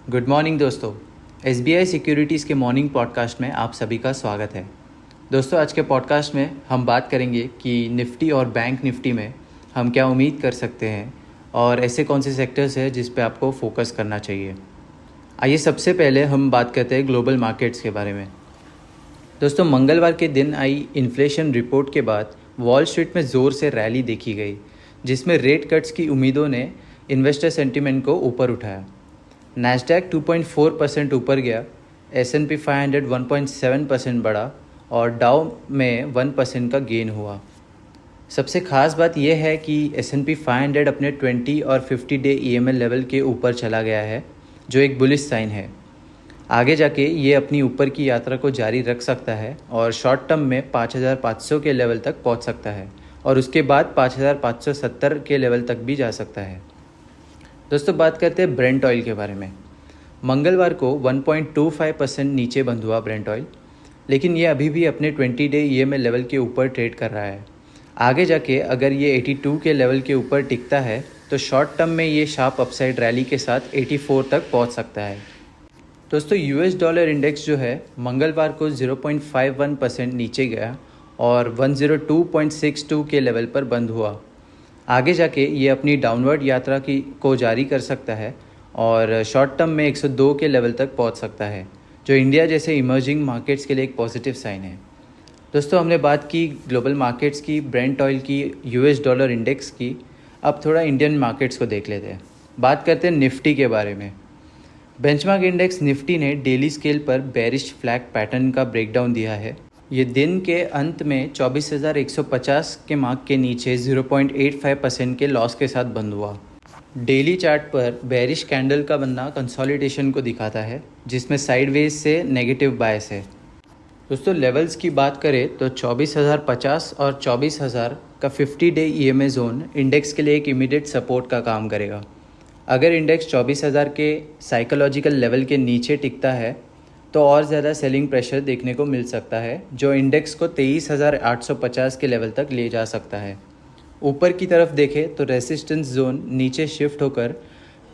Good morning दोस्तों। SBI securities के morning podcast में आप सभी का स्वागत है। दोस्तों, आज के पॉडकास्ट में हम बात करेंगे कि निफ्टी और बैंक निफ्टी में हम क्या उम्मीद कर सकते हैं और ऐसे कौन से सेक्टर्स हैं जिस पे आपको फोकस करना चाहिए। आइए सबसे पहले हम बात करते हैं ग्लोबल मार्केट्स के बारे में। दोस्तों, मंगलवार के दिन आई इन्फ्लेशन रिपोर्ट के बाद वॉल स्ट्रीट में ज़ोर से रैली देखी गई, जिसमें रेट कट्स की उम्मीदों ने इन्वेस्टर सेंटिमेंट को ऊपर उठाया। नैस्डैक 2.4% ऊपर गया, S&P 500 1.7% बढ़ा और डाउ में 1% का गेन हुआ। सबसे ख़ास बात यह है कि S&P 500 अपने 20 और 50 डे EMA लेवल के ऊपर चला गया है, जो एक बुलिश साइन है। आगे जाके ये अपनी ऊपर की यात्रा को जारी रख सकता है और शॉर्ट टर्म में 5,500 के लेवल तक पहुंच सकता है और उसके बाद 5,570 के लेवल तक भी जा सकता है। दोस्तों, बात करते हैं ब्रेंट ऑयल के बारे में। मंगलवार को 1.25% नीचे बंद हुआ ब्रेंट ऑयल, लेकिन ये अभी भी अपने 20 डे EMA लेवल के ऊपर ट्रेड कर रहा है। आगे जाके अगर ये 82 के लेवल के ऊपर टिकता है तो शॉर्ट टर्म में ये शार्प अपसाइड रैली के साथ 84 तक पहुंच सकता है। दोस्तों, US डॉलर इंडेक्स जो है मंगलवार को 0.51% नीचे गया और 102.62 के लेवल पर बंद हुआ। आगे जाके ये अपनी डाउनवर्ड यात्रा को जारी कर सकता है और शॉर्ट टर्म में 102 के लेवल तक पहुंच सकता है, जो इंडिया जैसे इमर्जिंग मार्केट्स के लिए एक पॉजिटिव साइन है। दोस्तों, हमने बात की ग्लोबल मार्केट्स की, ब्रेंट ऑयल की, US डॉलर इंडेक्स की। अब थोड़ा इंडियन मार्केट्स को देख लेते हैं। बात करते हैं निफ्टी के बारे में। बेंचमार्क इंडेक्स निफ्टी ने डेली स्केल पर बेरिश फ्लैग पैटर्न का ब्रेकडाउन दिया है। ये दिन के अंत में 24,150 के मार्क के नीचे 0.85% के लॉस के साथ बंद हुआ। डेली चार्ट पर बेरिश कैंडल का बनना कंसोलिडेशन को दिखाता है, जिसमें साइडवेज से नेगेटिव बायस है। दोस्तों, लेवल्स की बात करें तो 24,050 और 24,000 का 50 डे EMA जोन इंडेक्स के लिए एक इमीडिएट सपोर्ट का काम करेगा। अगर इंडेक्स 24,000 के साइकोलॉजिकल लेवल के नीचे टिकता है तो और ज़्यादा सेलिंग प्रेशर देखने को मिल सकता है, जो इंडेक्स को 23,850 के लेवल तक ले जा सकता है। ऊपर की तरफ देखें तो रेसिस्टेंस जोन नीचे शिफ्ट होकर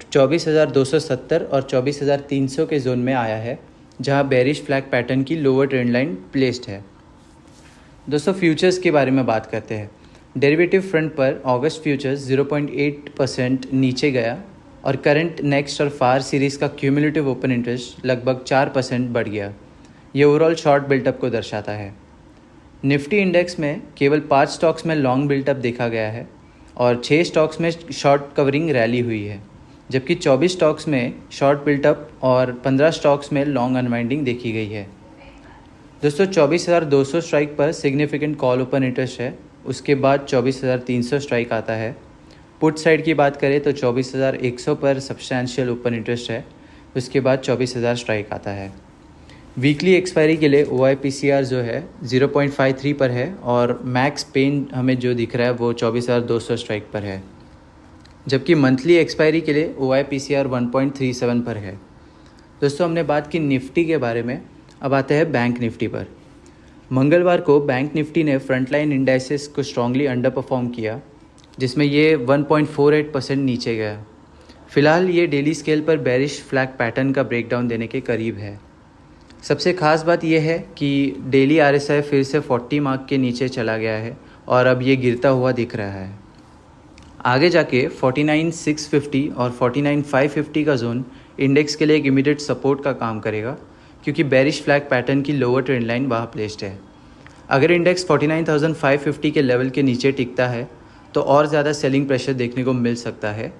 24,270 और 24,300 के जोन में आया है, जहां बेरिश फ्लैग पैटर्न की लोअर ट्रेंड लाइन प्लेस्ड है। दोस्तों, फ्यूचर्स के बारे में बात करते हैं। डेरिवेटिव फ्रंट पर अगस्त फ्यूचर्स 0.8% नीचे गया और करंट, नेक्स्ट और फार सीरीज़ का क्यूमुलेटिव ओपन इंटरेस्ट लगभग 4% बढ़ गया। ये ओवरऑल शॉर्ट बिल्टअप को दर्शाता है। निफ्टी इंडेक्स में केवल 5 स्टॉक्स में लॉन्ग बिल्टअप देखा गया है और 6 स्टॉक्स में शॉर्ट कवरिंग रैली हुई है, जबकि 24 स्टॉक्स में शॉर्ट बिल्टअप और 15 स्टॉक्स में लॉन्ग अनवाइंडिंग देखी गई है। दोस्तों, 24,200 स्ट्राइक पर सिग्निफिकेंट कॉल ओपन इंटरेस्ट है। उसके बाद 24,300 स्ट्राइक आता है। पुट साइड की बात करें तो 24,100 पर सब्सटैंशियल ओपन इंटरेस्ट है। उसके बाद 24,000 स्ट्राइक आता है। वीकली एक्सपायरी के लिए OIPCR जो है 0.53 पर है और मैक्स पेन हमें जो दिख रहा है वो 24,200 स्ट्राइक पर है, जबकि मंथली एक्सपायरी के लिए OIPCR 1.37 पर है। दोस्तों, हमने बात की निफ्टी के बारे में, अब आते हैं बैंक निफ्टी पर। मंगलवार को बैंक निफ्टी ने फ्रंटलाइन इंडाइसेस को स्ट्रांगली अंडर परफॉर्म किया, जिसमें ये 1.48% नीचे गया। फिलहाल ये डेली स्केल पर बेरिश फ्लैग पैटर्न का ब्रेकडाउन देने के करीब है। सबसे ख़ास बात यह है कि डेली RSI फिर से 40 मार्क के नीचे चला गया है और अब ये गिरता हुआ दिख रहा है। आगे जाके 49,650 और 49,550 का जोन इंडेक्स के लिए एक इमीडिएट सपोर्ट का काम करेगा, क्योंकि बेरिश फ्लैग पैटर्न की लोअर ट्रेंड लाइन वहाँ प्लेस्ड है। अगर इंडेक्स 49,550 के लेवल के नीचे टिकता है तो और ज़्यादा सेलिंग प्रेशर देखने को मिल सकता है।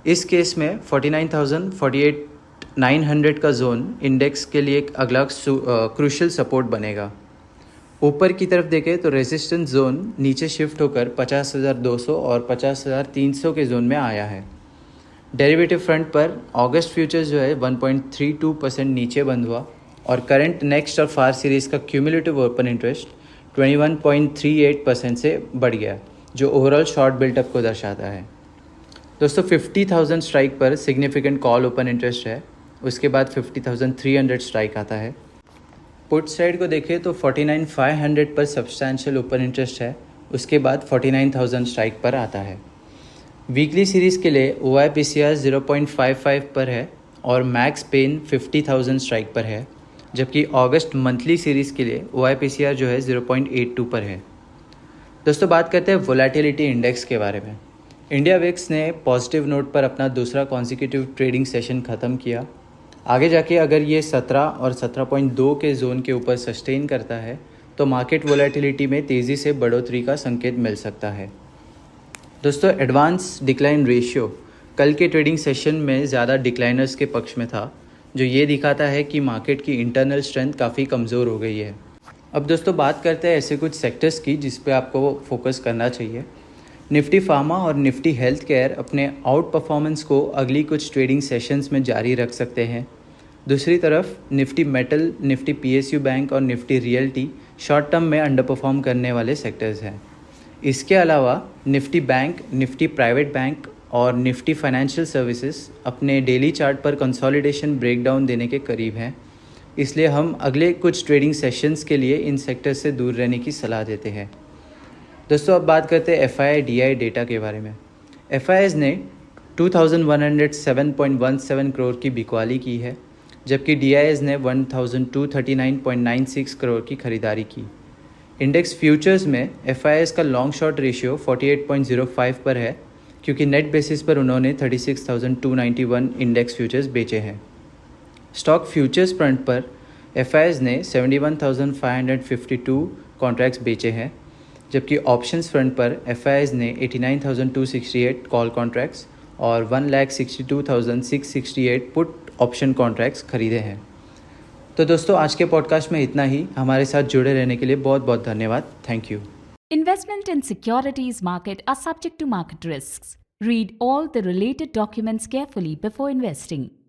इस केस में 49,000, 48,900 का जोन इंडेक्स के लिए एक अगला क्रूशियल सपोर्ट बनेगा। ऊपर की तरफ देखें तो रेजिस्टेंस जोन नीचे शिफ्ट होकर 50,200 और 50,300 के जोन में आया है। डेरिवेटिव फ्रंट पर अगस्त फ्यूचर्स जो है 1.32% नीचे बंद हुआ और करंट, नेक्स्ट और फार सीरीज़ का क्यूमुलेटिव ओपन इंटरेस्ट 21.38% से बढ़ गया, जो ओवरऑल शॉर्ट बिल्टअप को दर्शाता है। दोस्तों, 50,000 स्ट्राइक पर सिग्निफिकेंट कॉल ओपन इंटरेस्ट है। उसके बाद 50,300 स्ट्राइक आता है। पुट साइड को देखें तो 49,500 पर सब्सटैंशियल ओपन इंटरेस्ट है। उसके बाद 49,000 स्ट्राइक पर आता है। वीकली सीरीज़ के लिए OIPCR 0.55 पर है और मैक्स पेन 50,000 स्ट्राइक पर है, जबकि अगस्त मंथली सीरीज़ के लिए OIPCR जो है 0.82 पर है। दोस्तों बात करते हैं वोलेटिलिटी इंडेक्स के बारे में। इंडिया विक्स ने पॉजिटिव नोट पर अपना दूसरा कॉन्सिक्यूटिव ट्रेडिंग सेशन ख़त्म किया। आगे जाके अगर ये 17 और 17.2 के जोन के ऊपर सस्टेन करता है तो मार्केट वोलेटिलिटी में तेज़ी से बढ़ोतरी का संकेत मिल सकता है। दोस्तों एडवांस डिक्लाइन रेशियो कल के ट्रेडिंग सेशन में ज़्यादा डिक्लाइनर्स के पक्ष में था, जो ये दिखाता है कि मार्केट की इंटरनल स्ट्रेंथ काफ़ी कमज़ोर हो गई है। अब दोस्तों बात करते हैं ऐसे कुछ सेक्टर्स की जिस पे आपको फोकस करना चाहिए। निफ्टी फार्मा और निफ्टी हेल्थ केयर अपने आउट परफॉर्मेंस को अगली कुछ ट्रेडिंग सेशंस में जारी रख सकते हैं। दूसरी तरफ Nifty metal, Nifty PSU bank और निफ्टी रियल्टी शॉर्ट टर्म में अंडर परफॉर्म करने वाले सेक्टर्स हैं। इसके अलावा Nifty bank, Nifty private bank और निफ्टी फाइनेंशियल सर्विसेज अपने डेली चार्ट पर कंसोलिडेशन ब्रेकडाउन देने के करीब हैं, इसलिए हम अगले कुछ ट्रेडिंग सेशंस के लिए इन सेक्टर से दूर रहने की सलाह देते हैं। दोस्तों अब बात करते हैं FII-DI डेटा के बारे में। FIIs ने 2107.17 करोड़ की बिकवाली की है, जबकि DIs ने 1239.96 करोड़ की खरीदारी की। इंडेक्स फ्यूचर्स में FIIs का लॉन्ग शॉर्ट रेशियो 48.05 पर है, क्योंकि नेट बेसिस पर उन्होंने 36,291 इंडेक्स फ्यूचर्स बेचे हैं। स्टॉक फ्यूचर्स फ्रंट पर FIIs ने 71,552 कॉन्ट्रैक्ट्स बेचे हैं, जबकि ऑप्शंस फ्रंट पर FIIs ने 89,268 कॉल कॉन्ट्रैक्ट्स और 1,62,668 पुट ऑप्शन कॉन्ट्रैक्ट्स खरीदे हैं। तो दोस्तों आज के पॉडकास्ट में इतना ही। हमारे साथ जुड़े रहने के लिए बहुत बहुत धन्यवाद। Thank you. Investment in securities market are subject to market risks. Read all the related documents carefully before investing.